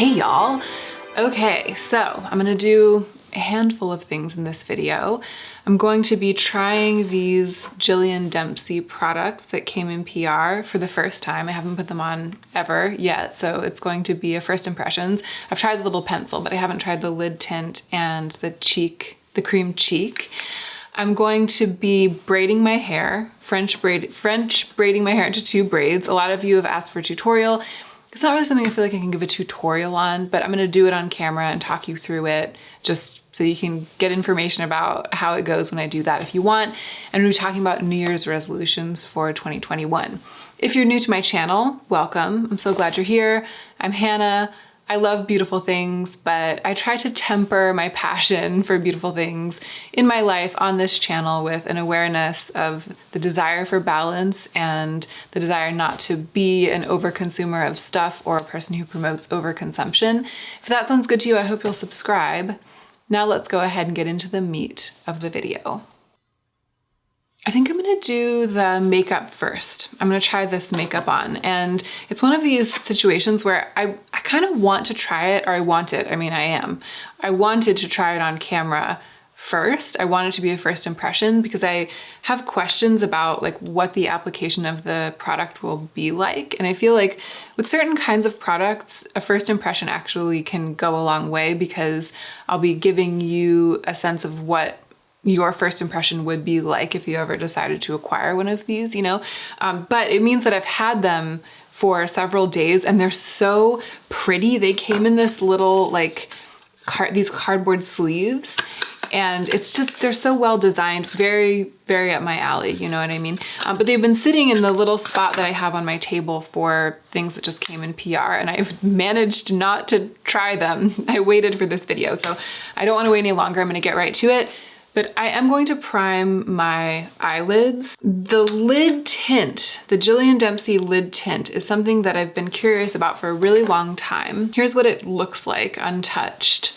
Hey y'all. Okay, so I'm gonna do a handful of things in this video. I'm going to be trying these Jillian Dempsey products that came in PR for the first time. I haven't put them on ever yet, so it's going to be a first impressions. I've tried the little pencil, but I haven't tried the lid tint and the cream cheek. I'm going to be braiding my hair, French braiding my hair into 2 braids. A lot of you have asked for a tutorial. It's not really something I feel like I can give a tutorial on, but I'm gonna do it on camera and talk you through it just so you can get information about how it goes when I do that if you want. And we'll be talking about New Year's resolutions for 2021. If you're new to my channel, welcome. I'm so glad you're here. I'm Hannah. I love beautiful things, but I try to temper my passion for beautiful things in my life on this channel with an awareness of the desire for balance and the desire not to be an overconsumer of stuff or a person who promotes overconsumption. If that sounds good to you, I hope you'll subscribe. Now let's go ahead and get into the meat of the video. I think I'm gonna do the makeup first. I'm gonna try this makeup on, and it's one of these situations where I kind of want to try it, or I wanted to try it on camera first. I want it to be a first impression because I have questions about like what the application of the product will be like. And I feel like with certain kinds of products, a first impression actually can go a long way because I'll be giving you a sense of what your first impression would be like if you ever decided to acquire one of these, you know? But it means that I've had them for several days and they're so pretty. They came in this little like these cardboard sleeves, and it's just, they're so well designed, very, very up my alley, you know what I mean? But they've been sitting in the little spot that I have on my table for things that just came in PR, and I've managed not to try them. I waited for this video, so I don't wanna wait any longer. I'm gonna get right to it. But I am going to prime my eyelids. The lid tint, the Jillian Dempsey lid tint, is something that I've been curious about for a really long time. Here's what it looks like untouched.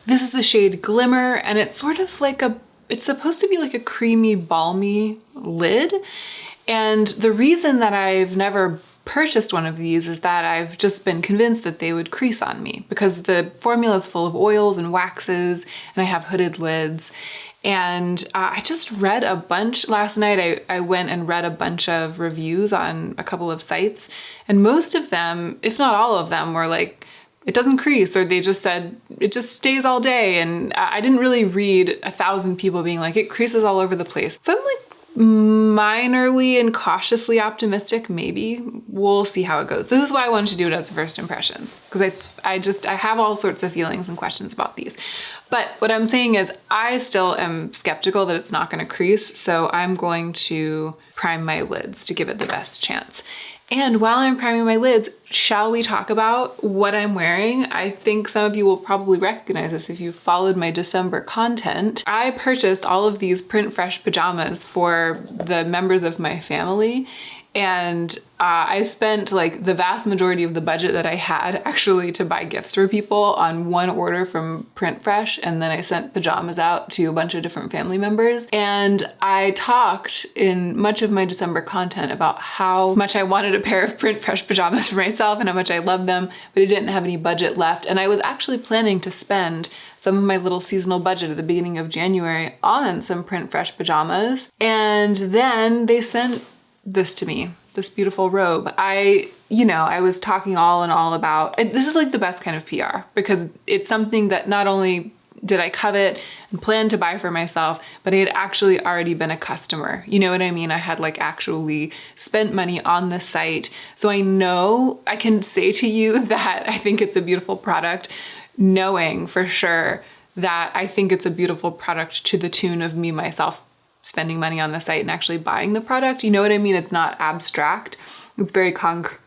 This is the shade Glimmer, and it's sort of like it's supposed to be like a creamy, balmy lid. And the reason that I've never purchased one of these is that I've just been convinced that they would crease on me because the formula is full of oils and waxes, and I have hooded lids. And I just read a bunch last night. I went and read a bunch of reviews on a couple of sites, and most of them, if not all of them, were like, it doesn't crease, or they just said it just stays all day. And I didn't really read 1,000 people being like, it creases all over the place. So I'm like, minorly and cautiously optimistic, maybe. We'll see how it goes. This is why I wanted to do it as a first impression, because I have all sorts of feelings and questions about these. But what I'm saying is I still am skeptical that it's not going to crease, so I'm going to prime my lids to give it the best chance. And while I'm priming my lids, shall we talk about what I'm wearing? I think some of you will probably recognize this if you followed my December content. I purchased all of these print fresh pajamas for the members of my family, and I spent like the vast majority of the budget that I had actually to buy gifts for people on one order from Print Fresh, and then I sent pajamas out to a bunch of different family members. And I talked in much of my December content about how much I wanted a pair of Print Fresh pajamas for myself and how much I loved them, but I didn't have any budget left. And I was actually planning to spend some of my little seasonal budget at the beginning of January on some Print Fresh pajamas. And then they sent this to me, this beautiful robe. I was talking all in all about, this is like the best kind of PR because it's something that not only did I covet and plan to buy for myself, but I had actually already been a customer. You know what I mean? I had like actually spent money on the site. So I know I can say to you that I think it's a beautiful product, knowing for sure that I think it's a beautiful product to the tune of me, myself, spending money on the site and actually buying the product. You know what I mean? It's not abstract. It's very concrete.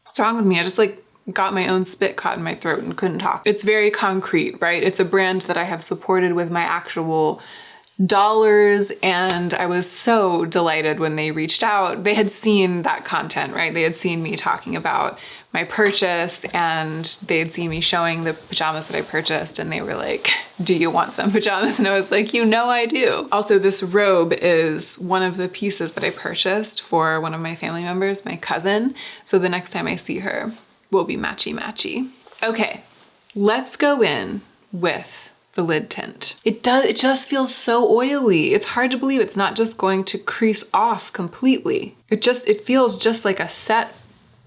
What's wrong with me? I just like got my own spit caught in my throat and couldn't talk. It's very concrete, right? It's a brand that I have supported with my actual and I was so delighted when they reached out. They had seen that content, right? They had seen me talking about my purchase, and they had seen me showing the pajamas that I purchased, and they were like, do you want some pajamas? And I was like, you know I do. Also, this robe is one of the pieces that I purchased for one of my family members, my cousin. So the next time I see her, we'll be matchy-matchy. Okay, let's go in with the lid tint. It just feels so oily. It's hard to believe it's not just going to crease off completely. It feels just like a set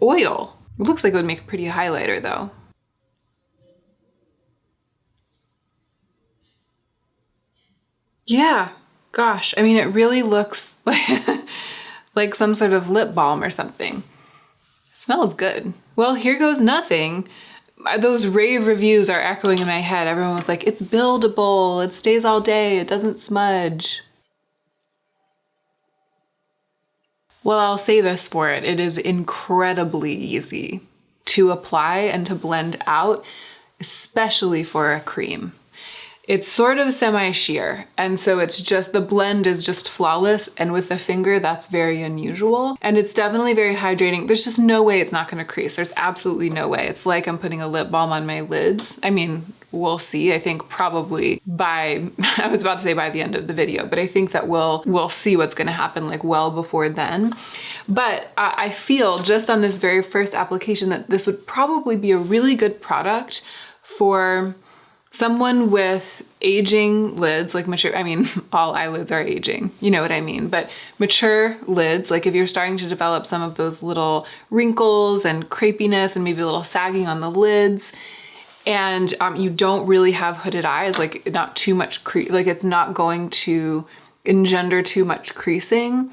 oil. It looks like it would make a pretty highlighter though. Yeah, gosh, I mean, it really looks like some sort of lip balm or something. It smells good. Well, here goes nothing. Those rave reviews are echoing in my head. Everyone was like, it's buildable, it stays all day, it doesn't smudge. Well, I'll say this for it. It is incredibly easy to apply and to blend out, especially for a cream. It's sort of semi-sheer, and so it's just, the blend is just flawless, and with the finger, that's very unusual. And it's definitely very hydrating. There's just no way it's not gonna crease. There's absolutely no way. It's like I'm putting a lip balm on my lids. I mean, we'll see. I think probably by, I was about to say by the end of the video, but I think that we'll see what's gonna happen like well before then. But I feel just on this very first application that this would probably be a really good product for someone with aging lids, like mature, I mean, all eyelids are aging, you know what I mean, but mature lids, like if you're starting to develop some of those little wrinkles and crepiness and maybe a little sagging on the lids, and you don't really have hooded eyes, like not too much like it's not going to engender too much creasing.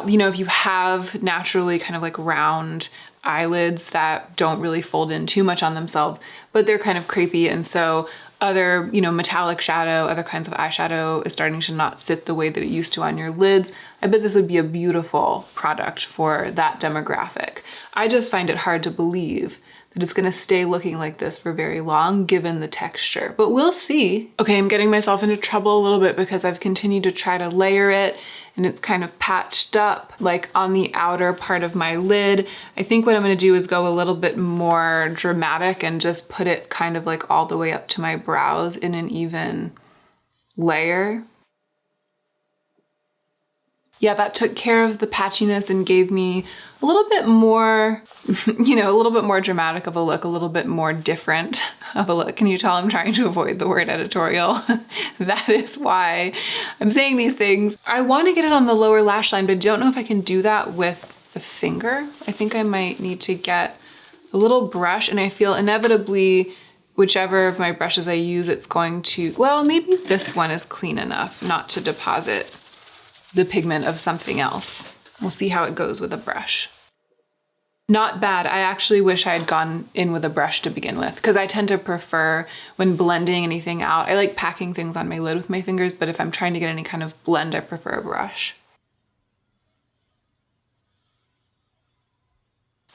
You know, if you have naturally kind of like round eyelids that don't really fold in too much on themselves, but they're kind of crepey, and so other, you know, metallic shadow, other kinds of eyeshadow is starting to not sit the way that it used to on your lids. I bet this would be a beautiful product for that demographic. I just find it hard to believe that it's gonna stay looking like this for very long given the texture, but we'll see. Okay, I'm getting myself into trouble a little bit because I've continued to try to layer it, and it's kind of patched up like on the outer part of my lid. I think what I'm gonna do is go a little bit more dramatic and just put it kind of like all the way up to my brows in an even layer. Yeah, that took care of the patchiness and gave me a little bit more, you know, a little bit more dramatic of a look, a little bit more different of a look. Can you tell I'm trying to avoid the word editorial? That is why I'm saying these things. I want to get it on the lower lash line, but I don't know if I can do that with the finger. I think I might need to get a little brush, and I feel inevitably whichever of my brushes I use, it's going to, well, maybe this one is clean enough not to deposit the pigment of something else. We'll see how it goes with a brush. Not bad. I actually wish I had gone in with a brush to begin with, because I tend to prefer when blending anything out. I like packing things on my lid with my fingers, but if I'm trying to get any kind of blend, I prefer a brush.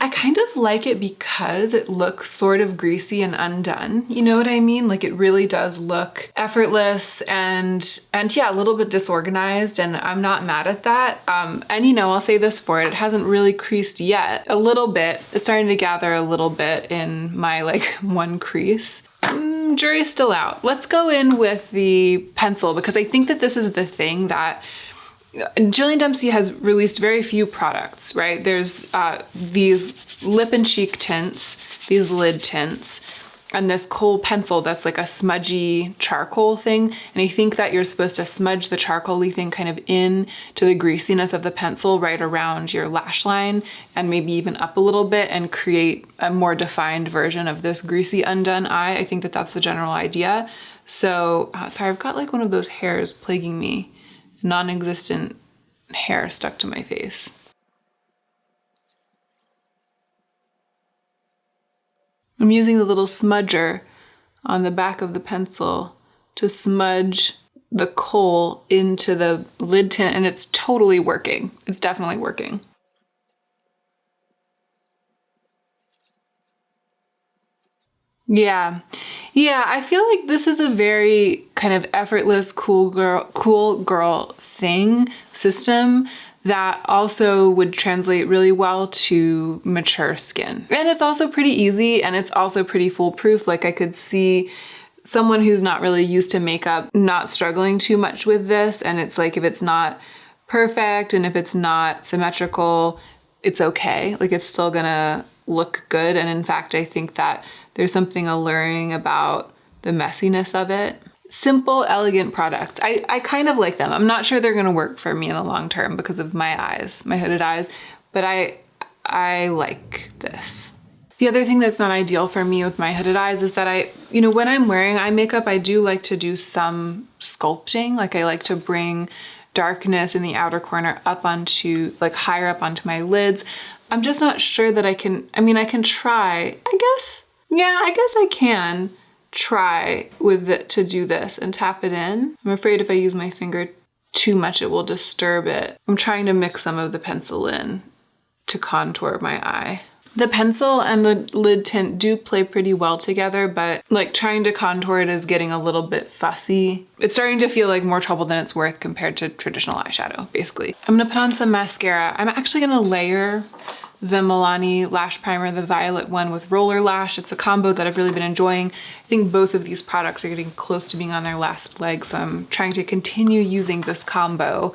I kind of like it because it looks sort of greasy and undone. You know what I mean? Like it really does look effortless and yeah, a little bit disorganized, and I'm not mad at that. And you know, I'll say this for it, it hasn't really creased yet. A little bit, it's starting to gather a little bit in my like one crease. Jury's still out. Let's go in with the pencil, because I think that this is the thing that Jillian Dempsey has released very few products, right? There's these lip and cheek tints, these lid tints, and this kohl pencil that's like a smudgy charcoal thing. And I think that you're supposed to smudge the charcoal-y thing kind of in to the greasiness of the pencil right around your lash line, and maybe even up a little bit, and create a more defined version of this greasy undone eye. I think that that's the general idea. So, sorry, I've got like one of those hairs plaguing me. Non-existent hair stuck to my face. I'm using the little smudger on the back of the pencil to smudge the kohl into the lid tint, and it's totally working. It's definitely working. Yeah. Yeah, I feel like this is a very kind of effortless, cool girl thing system that also would translate really well to mature skin. And it's also pretty easy and it's also pretty foolproof. Like I could see someone who's not really used to makeup not struggling too much with this. And it's like, if it's not perfect and if it's not symmetrical, it's okay. Like it's still gonna look good. And in fact, I think that there's something alluring about the messiness of it. Simple, elegant products. I kind of like them. I'm not sure they're gonna work for me in the long term because of my eyes, my hooded eyes, but I like this. The other thing that's not ideal for me with my hooded eyes is that when I'm wearing eye makeup, I do like to do some sculpting. Like I like to bring darkness in the outer corner up onto, like higher up onto my lids. I'm just not sure that I can try, I guess. Yeah, I guess I can try with it to do this and tap it in. I'm afraid if I use my finger too much, it will disturb it. I'm trying to mix some of the pencil in to contour my eye. The pencil and the lid tint do play pretty well together, but like trying to contour it is getting a little bit fussy. It's starting to feel like more trouble than it's worth compared to traditional eyeshadow, basically. I'm gonna put on some mascara. I'm actually gonna layer the Milani Lash Primer, the violet one with Roller Lash. It's a combo that I've really been enjoying. I think both of these products are getting close to being on their last leg, so I'm trying to continue using this combo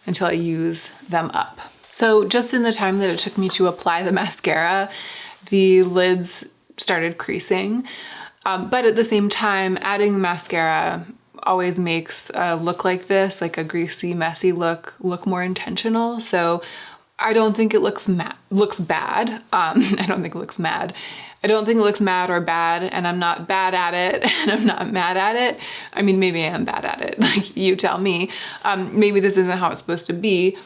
until I use them up. So just in the time that it took me to apply the mascara, the lids started creasing. But at the same time, adding the mascara always makes a look like this, like a greasy, messy look more intentional. So I don't think it looks bad. I don't think it looks mad. I don't think it looks mad or bad, and I'm not bad at it, and I'm not mad at it. I mean, maybe I am bad at it, like you tell me. Maybe this isn't how it's supposed to be,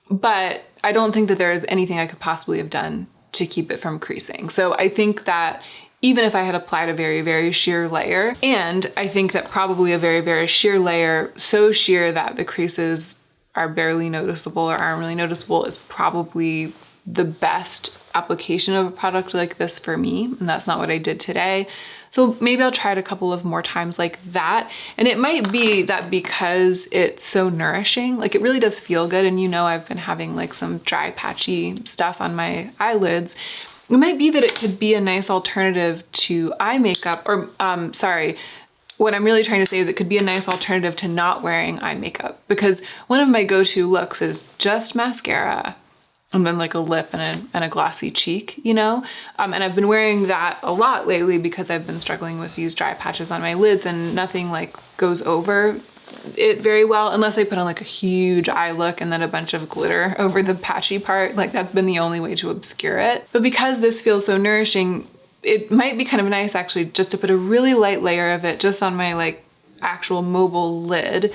but I don't think that there is anything I could possibly have done to keep it from creasing. So I think that even if I had applied a very, very sheer layer, and I think that probably a very, very sheer layer, so sheer that the creases are barely noticeable or aren't really noticeable, is probably the best application of a product like this for me. And that's not what I did today. So maybe I'll try it a couple of more times like that. And it might be that because it's so nourishing, like it really does feel good. And I've been having like some dry, patchy stuff on my eyelids. It might be that it could be a nice alternative to eye makeup, or what I'm really trying to say is it could be a nice alternative to not wearing eye makeup, because one of my go-to looks is just mascara and then like a lip and a glossy cheek, and I've been wearing that a lot lately because I've been struggling with these dry patches on my lids, and nothing like goes over it very well unless I put on like a huge eye look and then a bunch of glitter over the patchy part. Like that's been the only way to obscure it. But because this feels so nourishing, it might be kind of nice actually just to put a really light layer of it just on my like actual mobile lid,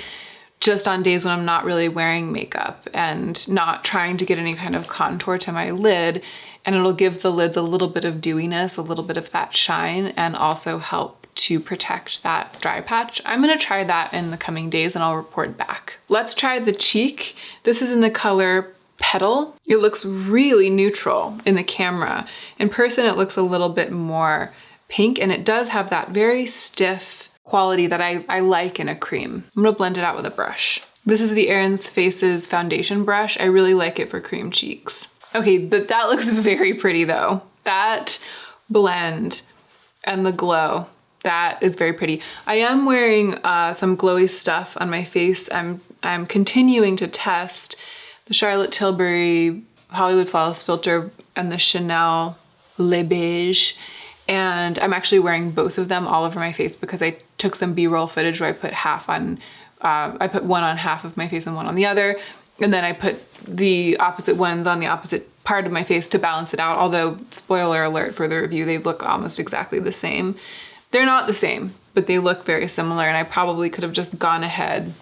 just on days when I'm not really wearing makeup and not trying to get any kind of contour to my lid. And it'll give the lids a little bit of dewiness, a little bit of that shine, and also help to protect that dry patch. I'm gonna try that in the coming days and I'll report back. Let's try the cheek. This is in the color Petal. It looks really neutral in the camera. In person, it looks a little bit more pink, and it does have that very stiff quality that I like in a cream. I'm gonna blend it out with a brush. This is the Erin's Faces foundation brush. I really like it for cream cheeks. Okay, but that looks very pretty though. That blend and the glow, that is very pretty. I am wearing some glowy stuff on my face. I'm continuing to test the Charlotte Tilbury Hollywood Flawless Filter and the Chanel Le Beige. And I'm actually wearing both of them all over my face because I took some B-roll footage where I put I put one on half of my face and one on the other. And then I put the opposite ones on the opposite part of my face to balance it out. Although, spoiler alert for the review, they look almost exactly the same. They're not the same, but they look very similar. And I probably could have just gone ahead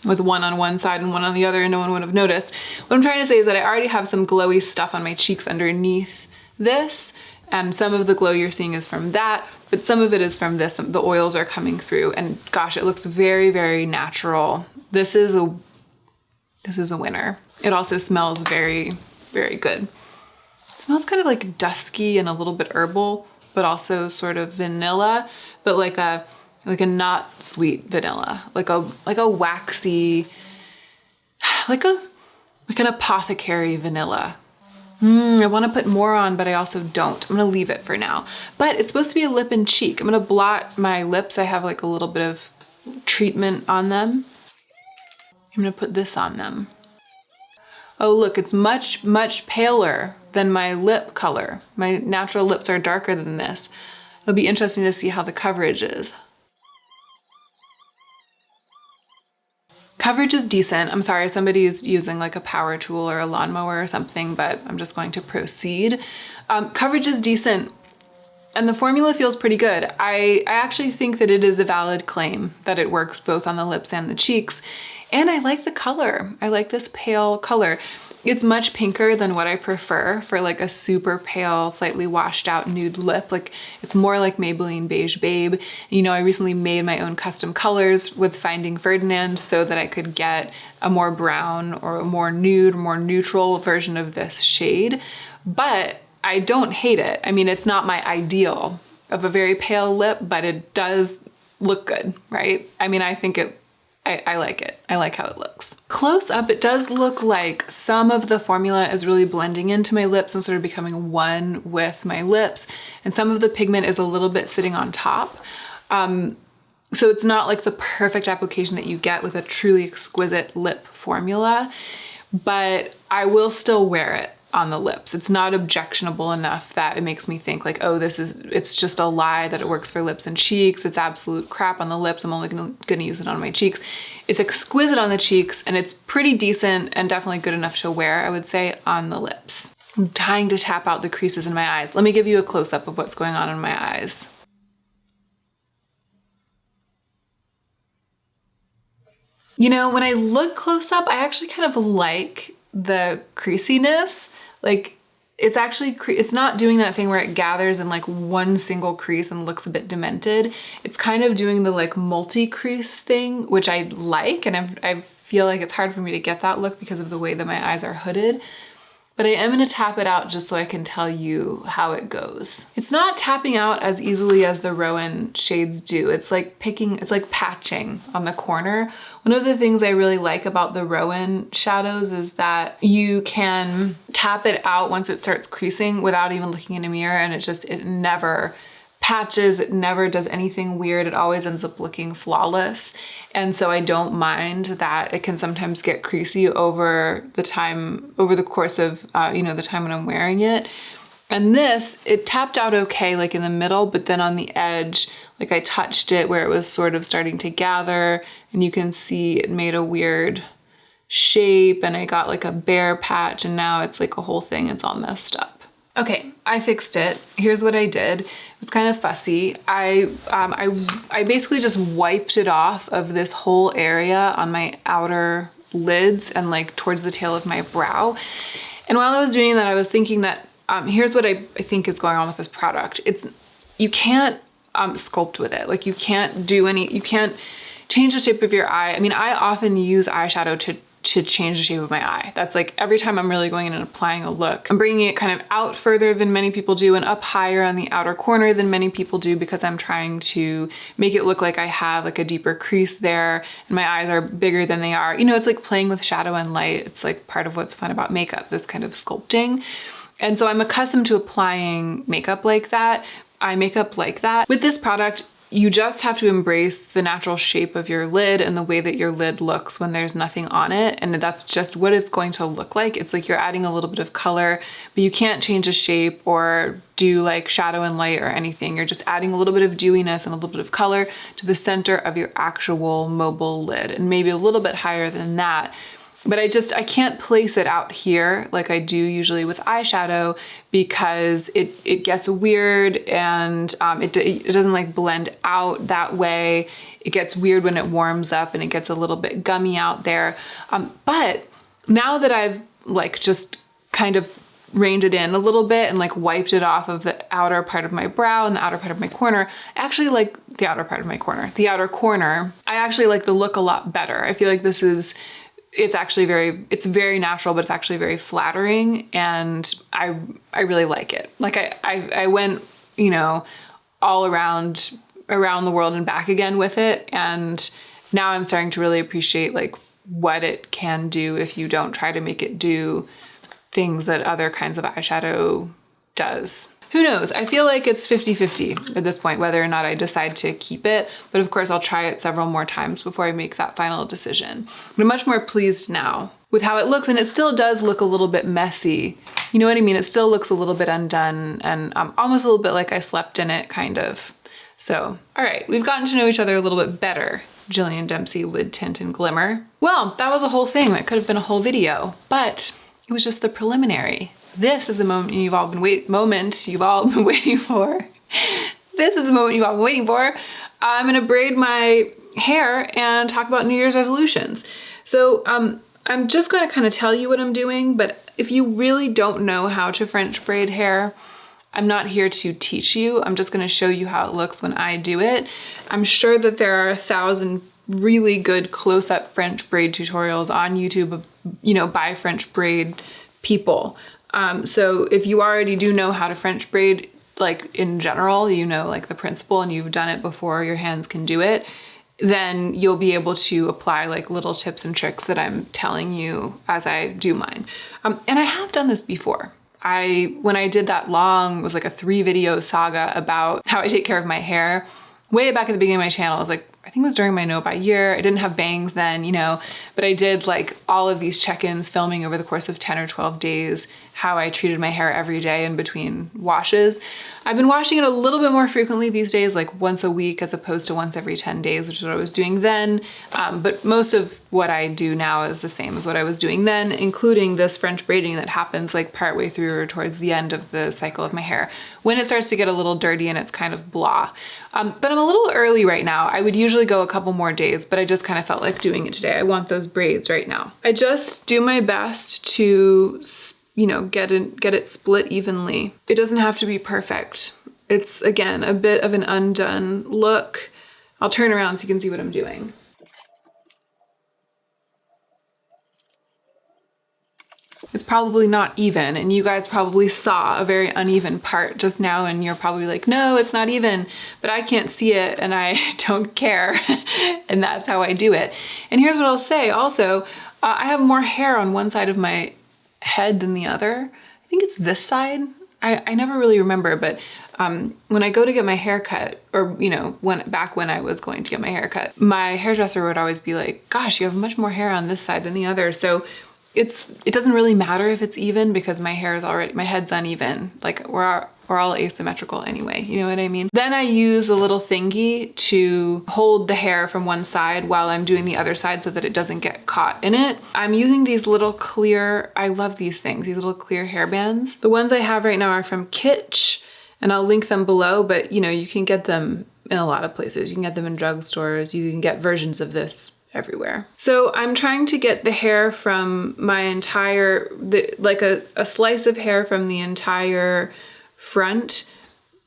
with one on one side and one on the other and no one would have noticed. What I'm trying to say is that I already have some glowy stuff on my cheeks underneath this, and some of the glow you're seeing is from that, but some of it is from this. The oils are coming through, and gosh, it looks very, very natural. This is a winner. It also smells very, very good. It smells kind of like dusky and a little bit herbal. but also sort of vanilla, but like a not sweet vanilla, like a waxy, like an apothecary vanilla. I want to put more on, but I also don't. I'm gonna leave it for now. But it's supposed to be a lip and cheek. I'm gonna blot my lips. I have like a little bit of treatment on them. I'm gonna put this on them. Oh look, it's much, much paler than my lip color. My natural lips are darker than this. It'll be interesting to see how the coverage is. Coverage is decent. I'm sorry if somebody is using like a power tool or a lawnmower or something, but I'm just going to proceed. Coverage is decent and the formula feels pretty good. I actually think that it is a valid claim that it works both on the lips and the cheeks. And I like the color. I like this pale color. It's much pinker than what I prefer for like a super pale, slightly washed out nude lip. Like it's more like Maybelline Beige Babe. You know, I recently made my own custom colors with Finding Ferdinand so that I could get a more brown or a more nude, more neutral version of this shade. But I don't hate it. I mean, it's not my ideal of a very pale lip, but it does look good, right? I mean, I think I like it. I like how it looks. Close up, it does look like some of the formula is really blending into my lips and sort of becoming one with my lips. And some of the pigment is a little bit sitting on top. So it's not like the perfect application that you get with a truly exquisite lip formula, but I will still wear it on the lips. It's not objectionable enough that it makes me think like, oh, it's just a lie that it works for lips and cheeks. It's absolute crap on the lips. I'm only gonna use it on my cheeks. It's exquisite on the cheeks and it's pretty decent and definitely good enough to wear, I would say, on the lips. I'm trying to tap out the creases in my eyes. Let me give you a close-up of what's going on in my eyes. You know, when I look close up, I actually kind of like the creasiness. Like it's actually, it's not doing that thing where it gathers in like one single crease and looks a bit demented. It's kind of doing the like multi-crease thing, which I like. And I feel like it's hard for me to get that look because of the way that my eyes are hooded. But I am gonna tap it out just so I can tell you how it goes. It's not tapping out as easily as the Rowan shades do. It's like patching on the corner. One of the things I really like about the Rowan shadows is that you can tap it out once it starts creasing without even looking in a mirror, and it never patches, it never does anything weird. It always ends up looking flawless. And so I don't mind that it can sometimes get creasy over the course of, the time when I'm wearing it. And this, it tapped out okay, like in the middle, but then on the edge, like I touched it where it was sort of starting to gather and you can see it made a weird shape and I got like a bare patch and now it's like a whole thing, it's all messed up. Okay, I fixed it. Here's what I did. It was kind of fussy. I basically just wiped it off of this whole area on my outer lids and like towards the tail of my brow. And while I was doing that, I was thinking that here's what I think is going on with this product. You can't sculpt with it. Like you can't change the shape of your eye. I mean, I often use eyeshadow to change the shape of my eye. That's like every time I'm really going in and applying a look, I'm bringing it kind of out further than many people do and up higher on the outer corner than many people do because I'm trying to make it look like I have like a deeper crease there and my eyes are bigger than they are. You know, it's like playing with shadow and light. It's like part of what's fun about makeup, this kind of sculpting. And so I'm accustomed to applying makeup like that, eye makeup like that. With this product, you just have to embrace the natural shape of your lid and the way that your lid looks when there's nothing on it. And that's just what it's going to look like. It's like you're adding a little bit of color, but you can't change the shape or do like shadow and light or anything. You're just adding a little bit of dewiness and a little bit of color to the center of your actual mobile lid and maybe a little bit higher than that. But I can't place it out here like I do usually with eyeshadow because it gets weird and it doesn't like blend out that way. It gets weird when it warms up and it gets a little bit gummy out there. But now that I've like just kind of reined it in a little bit and like wiped it off of the outer part of my brow and the outer part of my corner, I actually like the outer part of my corner. The outer corner, I actually like the look a lot better. I feel like it's very natural, but it's actually very flattering and I really like it. Like I went you know, all around the world and back again with it. And now I'm starting to really appreciate like what it can do if you don't try to make it do things that other kinds of eyeshadow does. Who knows? I feel like it's 50-50 at this point, whether or not I decide to keep it. But of course, I'll try it several more times before I make that final decision. But I'm much more pleased now with how it looks, and it still does look a little bit messy. You know what I mean? It still looks a little bit undone and almost a little bit like I slept in it, kind of. So, all right, we've gotten to know each other a little bit better. Jillian Dempsey Lid Tint and Glimmer. Well, that was a whole thing. That could have been a whole video, but it was just the preliminary. This is the moment you've all been waiting for. This is the moment you've all been waiting for. I'm gonna braid my hair and talk about New Year's resolutions. So I'm just gonna kind of tell you what I'm doing, but if you really don't know how to French braid hair, I'm not here to teach you. I'm just gonna show you how it looks when I do it. I'm sure that there are 1,000 really good close-up French braid tutorials on YouTube, you know, by French braid people. So if you already do know how to French braid, like in general, you know, like the principle and you've done it before, your hands can do it, then you'll be able to apply like little tips and tricks that I'm telling you as I do mine. And I have done this before. When I did that long, it was like a 3-video saga about how I take care of my hair, way back at the beginning of my channel. It was like, I think it was during my no-buy year. I didn't have bangs then, you know, but I did like all of these check-ins filming over the course of 10 or 12 days, how I treated my hair every day in between washes. I've been washing it a little bit more frequently these days, like once a week as opposed to once every 10 days, which is what I was doing then. But most of what I do now is the same as what I was doing then, including this French braiding that happens like partway through or towards the end of the cycle of my hair, when it starts to get a little dirty and it's kind of blah. But I'm a little early right now. I would usually go a couple more days, but I just kind of felt like doing it today. I want those braids right now. I just do my best to, you know, get it split evenly. It doesn't have to be perfect. It's, again, a bit of an undone look. I'll turn around so you can see what I'm doing. It's probably not even, and you guys probably saw a very uneven part just now, and you're probably like, no, it's not even, but I can't see it and I don't care, and that's how I do it. And here's what I'll say also, I have more hair on one side of my head than the other. I think it's this side. I never really remember, but when I go to get my hair cut, or, you know, back when I was going to get my hair cut, my hairdresser would always be like, gosh, you have much more hair on this side than the other. So it doesn't really matter if it's even, because my head's uneven. Like we're all asymmetrical anyway, you know what I mean? Then I use a little thingy to hold the hair from one side while I'm doing the other side so that it doesn't get caught in it. I'm using these little clear, I love these things, these little clear hairbands. The ones I have right now are from Kitsch, and I'll link them below, but you know, you can get them in a lot of places. You can get them in drugstores, you can get versions of this everywhere. So I'm trying to get the hair from my entire, like a slice of hair from the entire front,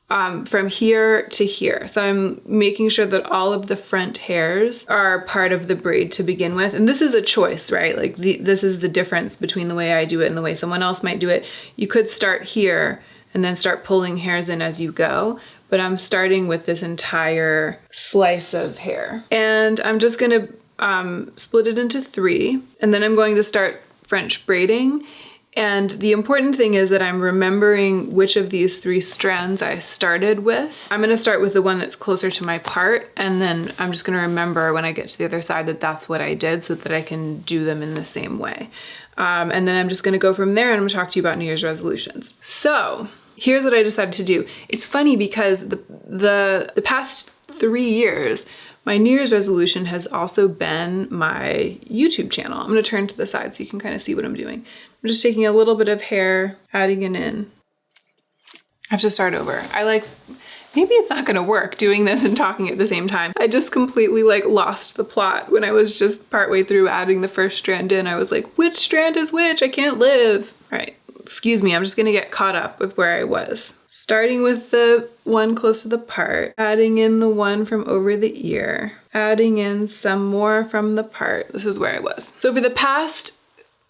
from here to here. So I'm making sure that all of the front hairs are part of the braid to begin with. And this is a choice, right? Like this is the difference between the way I do it and the way someone else might do it. You could start here and then start pulling hairs in as you go, but I'm starting with this entire slice of hair. And I'm just gonna split it into 3, and then I'm going to start French braiding. And the important thing is that I'm remembering which of these 3 strands I started with. I'm gonna start with the one that's closer to my part, and then I'm just gonna remember when I get to the other side that that's what I did, so that I can do them in the same way. And then I'm just gonna go from there, and I'm gonna talk to you about New Year's resolutions. So here's what I decided to do. It's funny because the past 3 years, my New Year's resolution has also been my YouTube channel. I'm gonna turn to the side so you can kind of see what I'm doing. I'm just taking a little bit of hair, adding it in. I have to start over. Maybe it's not gonna work doing this and talking at the same time. I just completely like lost the plot when I was just partway through adding the first strand in. I was like, which strand is which? I can't live. All right, excuse me, I'm just gonna get caught up with where I was. Starting with the one close to the part, adding in the one from over the ear, adding in some more from the part. This is where I was. So for the past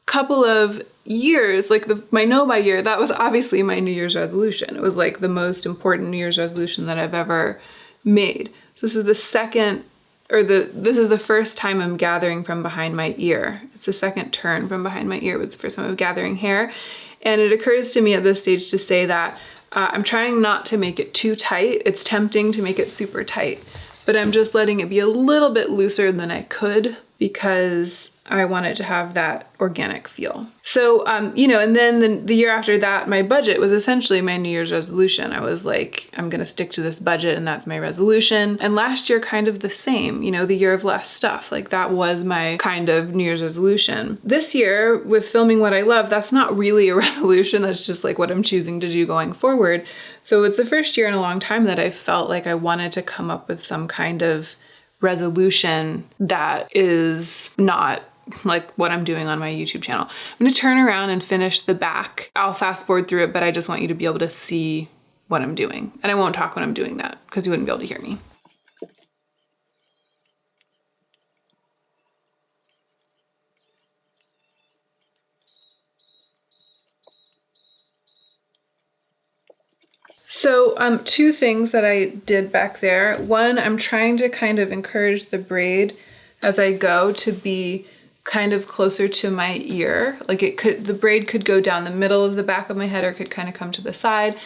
couple of years, like my no buy year, that was obviously my New Year's resolution. It was like the most important New Year's resolution that I've ever made. So this is the second, or this is the first time I'm gathering from behind my ear. It's the second turn from behind my ear. It was the first time of gathering hair. And it occurs to me at this stage to say that I'm trying not to make it too tight. It's tempting to make it super tight, but I'm just letting it be a little bit looser than I could because I want it to have that organic feel. So, you know, and then the year after that, my budget was essentially my New Year's resolution. I was like, I'm gonna stick to this budget and that's my resolution. And last year, kind of the same, you know, the year of less stuff. Like that was my kind of New Year's resolution. This year, with filming what I love, that's not really a resolution. That's just like what I'm choosing to do going forward. So it's the first year in a long time that I felt like I wanted to come up with some kind of resolution that is not like what I'm doing on my YouTube channel. I'm gonna turn around and finish the back. I'll fast forward through it, but I just want you to be able to see what I'm doing. And I won't talk when I'm doing that because you wouldn't be able to hear me. So two things that I did back there. One, I'm trying to kind of encourage the braid as I go to be kind of closer to my ear. Like the braid could go down the middle of the back of my head or could kind of come to the side.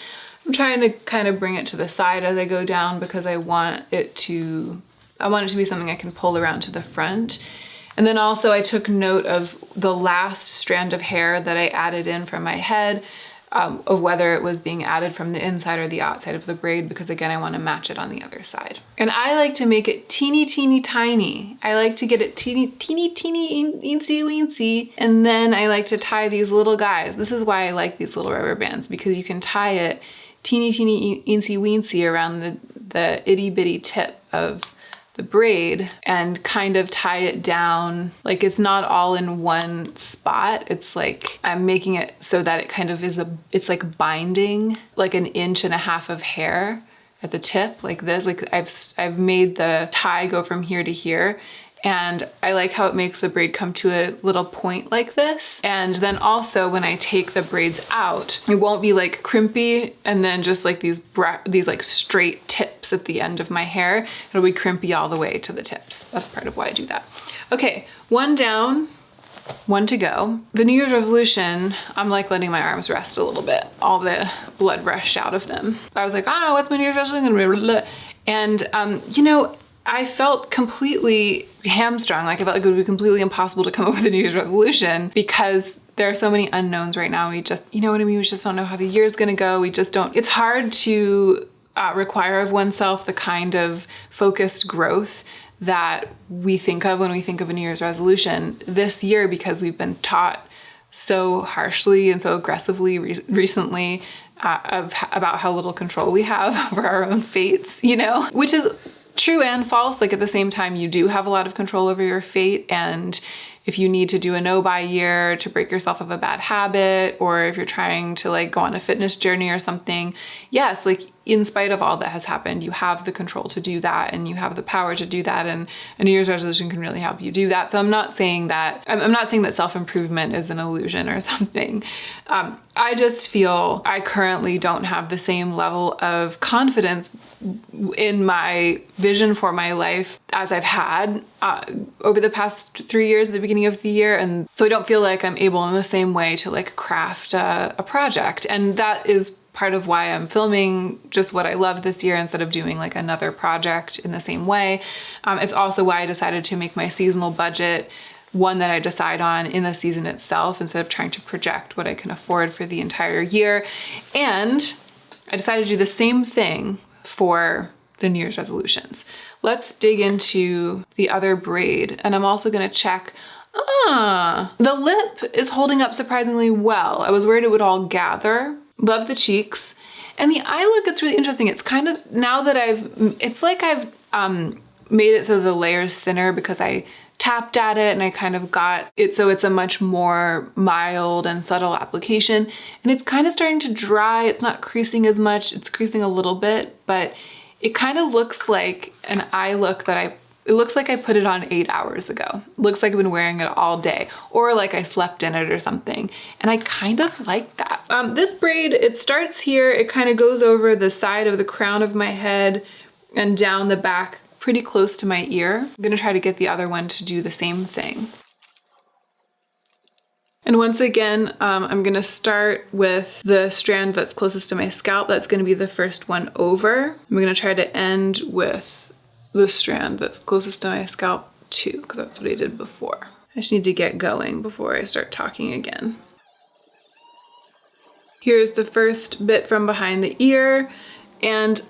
I'm trying to kind of bring it to the side as I go down because I want it to be something I can pull around to the front. And then also I took note of the last strand of hair that I added in from my head, of whether it was being added from the inside or the outside of the braid, because again, I want to match it on the other side. And I like to make it teeny, teeny, tiny. I like to get it teeny, teeny, teeny, eensy, weensy. And then I like to tie these little guys. This is why I like these little rubber bands, because you can tie it teeny, teeny, eensy, weensy around the itty bitty tip of the braid and kind of tie it down. Like it's not all in one spot. It's like I'm making it so that it kind of it's like binding like 1.5 inches of hair at the tip like this. Like I've made the tie go from here to here. And I like how it makes the braid come to a little point like this. And then also when I take the braids out, it won't be like crimpy and then just like these like straight tips at the end of my hair. It'll be crimpy all the way to the tips. That's part of why I do that. Okay, one down, one to go. The New Year's resolution, I'm like letting my arms rest a little bit. All the blood rushed out of them. I was like, what's my New Year's resolution? And you know, I felt completely hamstrung. Like I felt like it would be completely impossible to come up with a New Year's resolution because there are so many unknowns right now. We just, you know what I mean? We just don't know how the year's gonna go. We just don't, it's hard to require of oneself the kind of focused growth that we think of when we think of a New Year's resolution this year, because we've been taught so harshly and so aggressively recently about how little control we have over our own fates, you know, which is true and false. Like at the same time, you do have a lot of control over your fate. And if you need to do a no-buy year to break yourself of a bad habit, or if you're trying to like go on a fitness journey or something, yes, like in spite of all that has happened, you have the control to do that and you have the power to do that. And a New Year's resolution can really help you do that. So I'm not saying that self-improvement is an illusion or something. I just feel I currently don't have the same level of confidence in my vision for my life as I've had over the past 3 years at the beginning of the year. And so I don't feel like I'm able in the same way to like craft a project. And that is part of why I'm filming just what I love this year instead of doing like another project in the same way. It's also why I decided to make my seasonal budget one that I decide on in the season itself instead of trying to project what I can afford for the entire year. And I decided to do the same thing for the New Year's resolutions. Let's dig into the other braid. And I'm also gonna check, the lip is holding up surprisingly well. I was worried it would all gather. Love the cheeks. And the eye look, it's really interesting. It's kind of, now that it's like I've made it so the layer's thinner because I tapped at it and I kind of got it so it's a much more mild and subtle application. And it's kind of starting to dry. It's not creasing as much. It's creasing a little bit, but it kind of looks like an eye look that I It looks like I put it on 8 hours ago. It looks like I've been wearing it all day, or like I slept in it or something. And I kind of like that. This braid, it starts here. It kind of goes over the side of the crown of my head and down the back, pretty close to my ear. I'm gonna try to get the other one to do the same thing. And once again, I'm gonna start with the strand that's closest to my scalp. That's gonna be the first one over. I'm gonna try to end with the strand that's closest to my scalp too, because that's what I did before. I just need to get going before I start talking again. Here's the first bit from behind the ear, and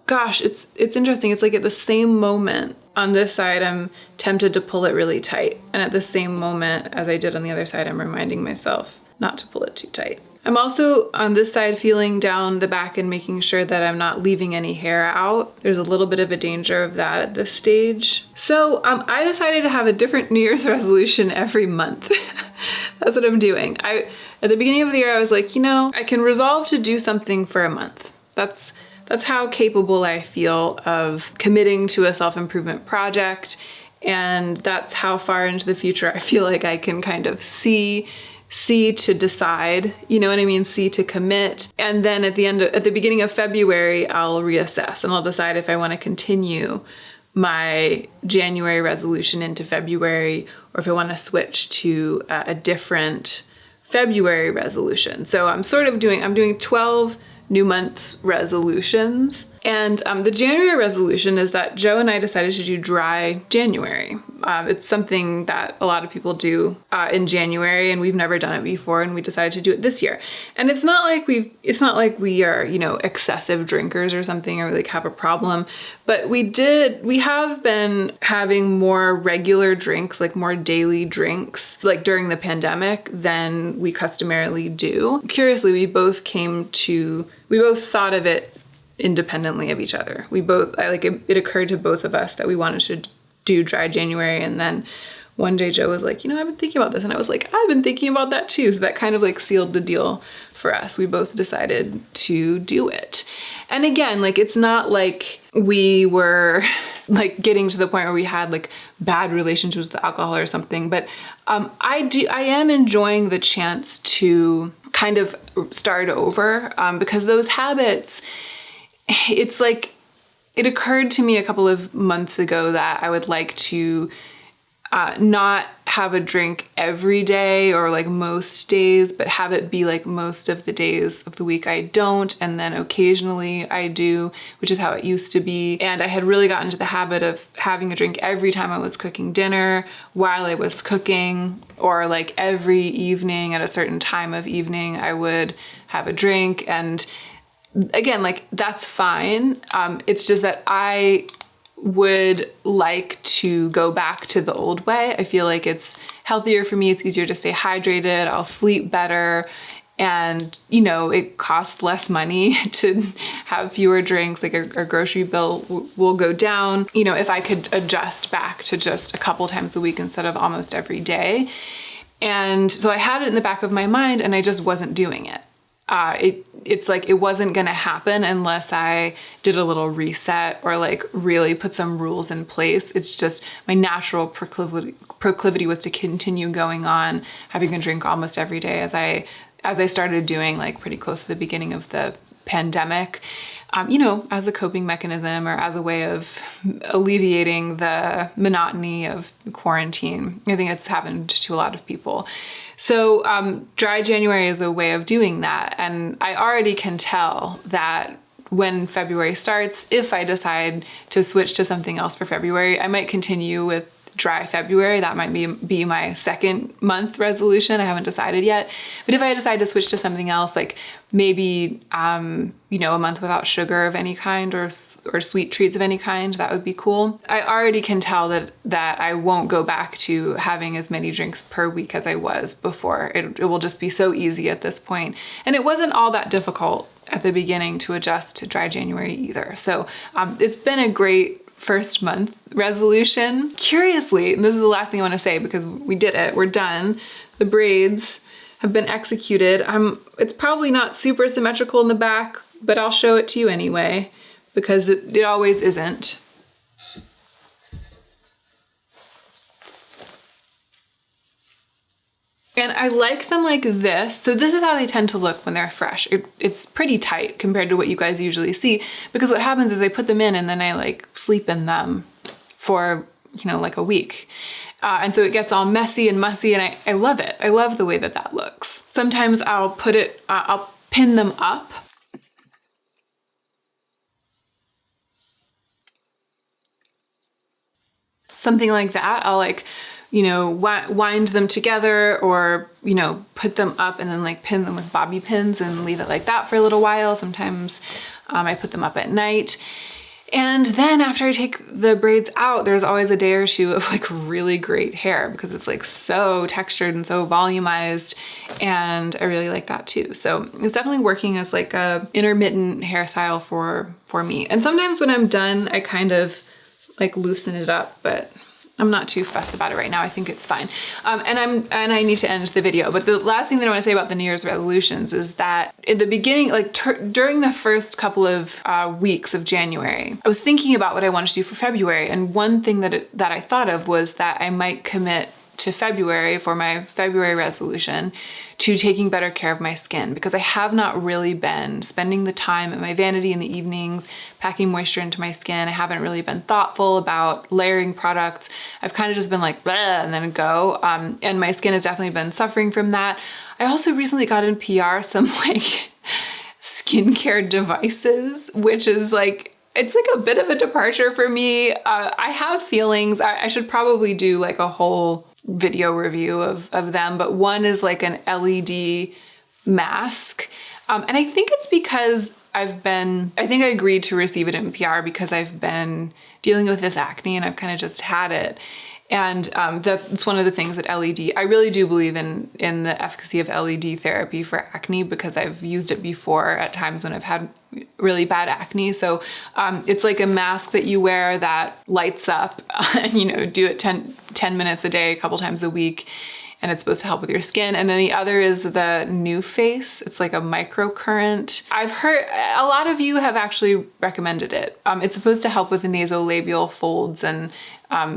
gosh, it's interesting. It's like at the same moment on this side, I'm tempted to pull it really tight, and at the same moment as I did on the other side, I'm reminding myself not to pull it too tight. I'm also on this side feeling down the back and making sure that I'm not leaving any hair out. There's a little bit of a danger of that at this stage. So I decided to have a different New Year's resolution every month. That's what I'm doing. At the beginning of the year, I was like, you know, I can resolve to do something for a month. That's how capable I feel of committing to a self-improvement project. And that's how far into the future I feel like I can kind of see to decide, you know what I mean? See to commit. And then at the beginning of February, I'll reassess and I'll decide if I want to continue my January resolution into February, or if I want to switch to a different February resolution. So I'm doing 12 new month's resolutions. And the January resolution is that Joe and I decided to do dry January. It's something that a lot of people do in January, and we've never done it before, and we decided to do it this year. And it's not like we are, you know, excessive drinkers or something, or like have a problem, but we have been having more regular drinks, like more daily drinks, like during the pandemic than we customarily do. Curiously, we both thought of it independently of each other. It occurred to both of us that we wanted to do dry January, and then one day Joe was like, you know, I've been thinking about this, and I was like, I've been thinking about that too. So that kind of like sealed the deal for us. We both decided to do it. And again, like, it's not like we were like getting to the point where we had like bad relationships with alcohol or something, but I am enjoying the chance to kind of start over, because those habits, it's like, it occurred to me a couple of months ago that I would like to not have a drink every day or like most days, but have it be like most of the days of the week I don't, and then occasionally I do, which is how it used to be. And I had really gotten into the habit of having a drink every time I was cooking dinner, while I was cooking, or like every evening at a certain time of evening I would have a drink. And again, like, that's fine. It's just that I would like to go back to the old way. I feel like it's healthier for me. It's easier to stay hydrated. I'll sleep better. And, you know, it costs less money to have fewer drinks. Like our grocery bill will go down, you know, if I could adjust back to just a couple times a week instead of almost every day. And so I had it in the back of my mind, and I just wasn't doing it. It's like it wasn't gonna happen unless I did a little reset or like really put some rules in place. It's just my natural proclivity was to continue going on having a drink almost every day as I started doing, like, pretty close to the beginning of the pandemic, you know, as a coping mechanism or as a way of alleviating the monotony of quarantine. I think it's happened to a lot of people. So dry January is a way of doing that. And I already can tell that when February starts, if I decide to switch to something else for February, I might continue with dry February. That might be my second month resolution. I haven't decided yet. But if I decide to switch to something else, like maybe, you know, a month without sugar of any kind or sweet treats of any kind, that would be cool. I already can tell that I won't go back to having as many drinks per week as I was before. It will just be so easy at this point. And it wasn't all that difficult at the beginning to adjust to dry January either. So it's been a great first month resolution. Curiously, and this is the last thing I want to say because we did it, we're done. The braids have been executed. It's probably not super symmetrical in the back, but I'll show it to you anyway because it always isn't. And I like them like this. So this is how they tend to look when they're fresh. It's pretty tight compared to what you guys usually see, because what happens is I put them in and then I like sleep in them for, you know, like a week. And so it gets all messy and mussy, and I love it. I love the way that that looks. Sometimes I'll I'll pin them up. Something like that. I'll like, you know, wind them together, or, you know, put them up and then like pin them with bobby pins and leave it like that for a little while. Sometimes I put them up at night. And then after I take the braids out, there's always a day or two of like really great hair, because it's like so textured and so volumized, and I really like that too. So it's definitely working as like a intermittent hairstyle for me. And sometimes when I'm done, I kind of like loosen it up, but I'm not too fussed about it right now. I think it's fine. And I need to end the video, but the last thing that I want to say about the New Year's resolutions is that in the beginning, like during the first couple of weeks of January, I was thinking about what I wanted to do for February. And one thing that I thought of was that I might commit to February for my February resolution to taking better care of my skin, because I have not really been spending the time at my vanity in the evenings, packing moisture into my skin. I haven't really been thoughtful about layering products. I've kind of just been like, bleh, and then go. And my skin has definitely been suffering from that. I also recently got in PR some like skincare devices, which is like, it's like a bit of a departure for me. I have feelings. I should probably do like a whole video review of them, but one is like an LED mask. And I think it's because I think I agreed to receive it in PR because I've been dealing with this acne and I've kind of just had it. And that's one of the things that I really do believe in the efficacy of LED therapy for acne, because I've used it before at times when I've had really bad acne. So it's like a mask that you wear that lights up and, you know, do it 10 minutes a day, a couple times a week. And it's supposed to help with your skin. And then the other is the New Face. It's like a microcurrent. I've heard a lot of you have actually recommended it. It's supposed to help with the nasolabial folds and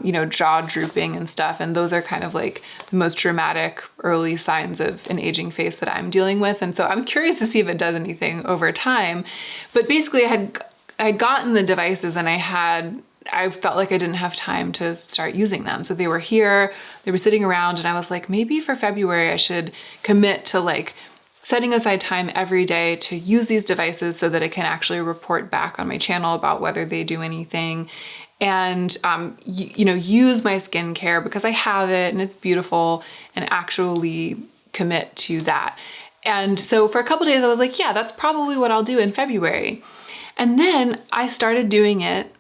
you know, jaw drooping and stuff. And those are kind of like the most dramatic early signs of an aging face that I'm dealing with. And so I'm curious to see if it does anything over time. But basically I'd gotten the devices and I felt like I didn't have time to start using them. So they were here, they were sitting around, and I was like, maybe for February I should commit to like setting aside time every day to use these devices so that I can actually report back on my channel about whether they do anything. And, you know, use my skincare because I have it and it's beautiful, and actually commit to that. And so for a couple days I was like, yeah, that's probably what I'll do in February. And then I started doing it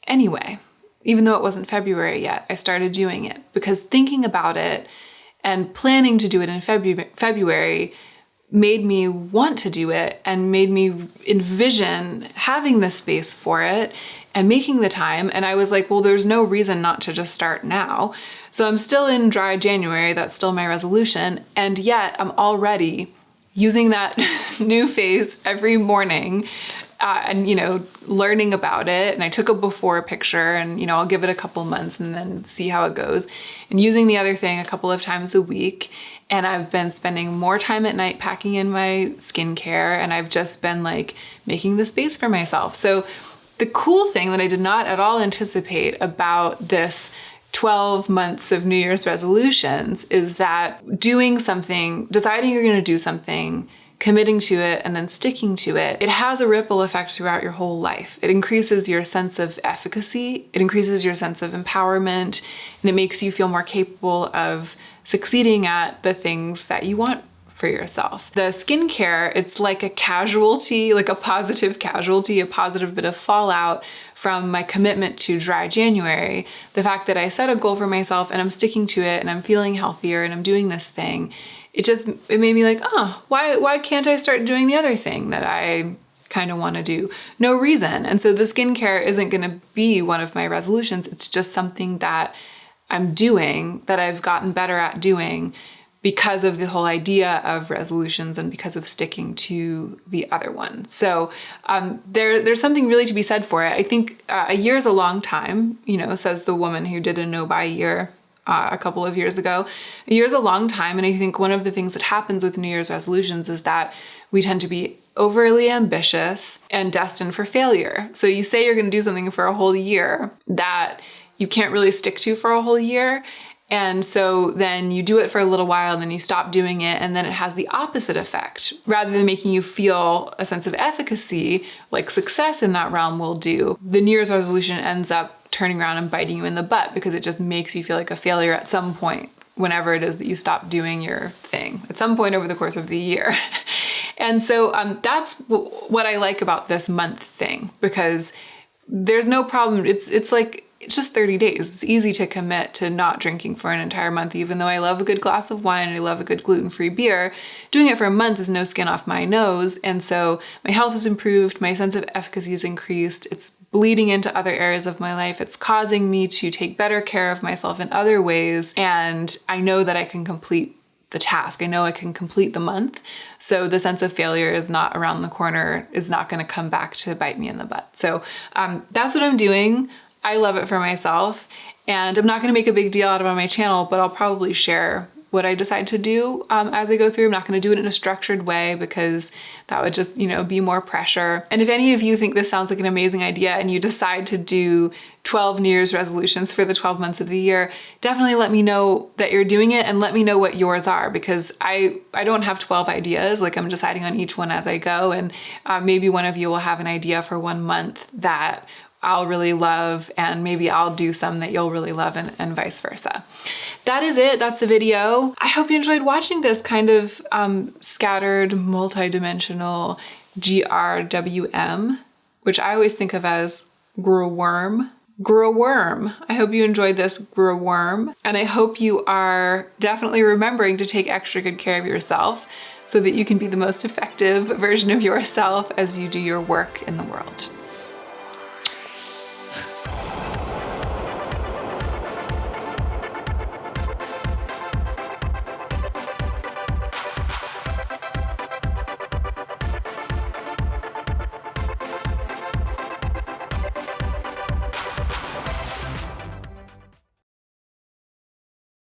anyway, even though it wasn't February yet. I started doing it because thinking about it and planning to do it in February made me want to do it and made me envision having the space for it and making the time. And I was like, well, there's no reason not to just start now. So I'm still in dry January. That's still my resolution. And yet I'm already using that New Face every morning. And, you know, learning about it. And I took a before picture and, you know, I'll give it a couple months and then see how it goes. And using the other thing a couple of times a week. And I've been spending more time at night packing in my skincare. And I've just been like making the space for myself. So the cool thing that I did not at all anticipate about this 12 months of New Year's resolutions is that doing something, deciding you're going to do something, committing to it, and then sticking to it, it has a ripple effect throughout your whole life. It increases your sense of efficacy, it increases your sense of empowerment, and it makes you feel more capable of succeeding at the things that you want for yourself. The skincare, it's like a casualty, like a positive casualty, a positive bit of fallout from my commitment to dry January. The fact that I set a goal for myself and I'm sticking to it and I'm feeling healthier and I'm doing this thing, it made me like, oh, why can't I start doing the other thing that I kind of want to do? No reason. And so the skincare isn't going to be one of my resolutions. It's just something that I'm doing, that I've gotten better at doing because of the whole idea of resolutions and because of sticking to the other one. So there's something really to be said for it. I think a year is a long time, you know, says the woman who did a no-buy year a couple of years ago. A year is a long time, and I think one of the things that happens with New Year's resolutions is that we tend to be overly ambitious and destined for failure. So you say you're going to do something for a whole year that you can't really stick to for a whole year. And so then you do it for a little while and then you stop doing it, and then it has the opposite effect. Rather than making you feel a sense of efficacy, like success in that realm will do, the New Year's resolution ends up turning around and biting you in the butt because it just makes you feel like a failure at some point, whenever it is that you stop doing your thing, at some point over the course of the year. And so that's what I like about this month thing, because there's no problem. It's just 30 days. It's easy to commit to not drinking for an entire month, even though I love a good glass of wine and I love a good gluten-free beer. Doing it for a month is no skin off my nose. And so my health has improved, my sense of efficacy has increased, it's bleeding into other areas of my life. It's causing me to take better care of myself in other ways. And I know that I can complete the task. I know I can complete the month. So the sense of failure is not around the corner, is not going to come back to bite me in the butt. So that's what I'm doing. I love it for myself, and I'm not going to make a big deal out of it on my channel, but I'll probably share what I decide to do as I go through. I'm not going to do it in a structured way because that would just, be more pressure. And if any of you think this sounds like an amazing idea and you decide to do 12 New Year's resolutions for the 12 months of the year, definitely let me know that you're doing it and let me know what yours are, because I don't have 12 ideas. Like, I'm deciding on each one as I go, and maybe one of you will have an idea for 1 month that I'll really love, and maybe I'll do some that you'll really love, and vice versa. That is it. That's the video. I hope you enjoyed watching this kind of scattered, multi-dimensional GRWM, which I always think of as grew a worm. Grew a worm. I hope you enjoyed this grew a worm, and I hope you are definitely remembering to take extra good care of yourself so that you can be the most effective version of yourself as you do your work in the world.